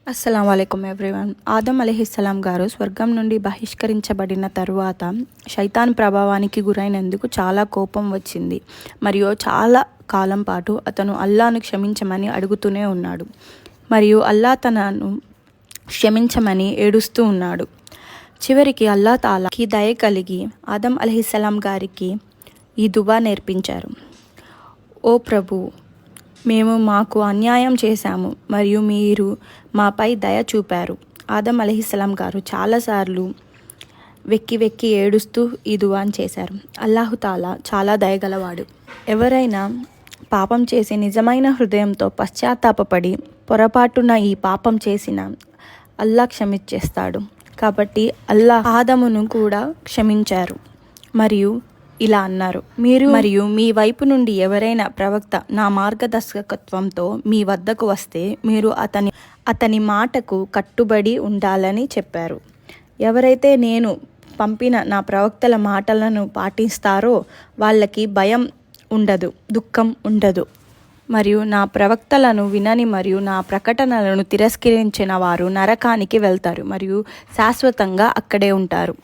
అస్సలం వాలేకుమ్ ఎవ్రీవన్. ఆదం అలైహిస్సలాం గారు స్వర్గం నుండి బహిష్కరించబడిన తరువాత శైతాన్ ప్రభావానికి గురైనందుకు చాలా కోపం వచ్చింది మరియు చాలా కాలం పాటు అతను అల్లాను క్షమించమని అడుగుతూనే ఉన్నాడు మరియు అల్లా తనను క్షమించమని ఏడుస్తూ ఉన్నాడు. చివరికి అల్లా తాలాకి దయ కలిగి ఆదం అలైహిస్సలాం గారికి ఈ దువా నేర్పించారు. ఓ ప్రభు, మేము మాకు అన్యాయం చేశాము మరియు మీరు మాపై దయ చూపారు. ఆదం అలైహిస్సలాం గారు చాలాసార్లు వెక్కి వెక్కి ఏడుస్తూ ఈ దువాన్ చేశారు. అల్లాహుతాలా చాలా దయగలవాడు. ఎవరైనా పాపం చేసి నిజమైన హృదయంతో పశ్చాత్తాపపడి పొరపాటున ఈ పాపం చేసిన అల్లా క్షమించేస్తాడు. కాబట్టి అల్లా ఆదమును కూడా క్షమించారు మరియు ఇలా అన్నారు, మీరు మరియు మీ వైపు నుండి ఎవరైనా ప్రవక్త నా మార్గదర్శకత్వంతో మీ వద్దకు వస్తే మీరు అతని మాటకు కట్టుబడి ఉండాలని చెప్పారు. ఎవరైతే నేను పంపిన నా ప్రవక్తల మాటలను పాటిస్తారో వాళ్ళకి భయం ఉండదు, దుఃఖం ఉండదు. మరియు నా ప్రవక్తలను వినని మరియు నా ప్రకటనలను తిరస్కరించిన వారు నరకానికి వెళ్తారు మరియు శాశ్వతంగా అక్కడే ఉంటారు.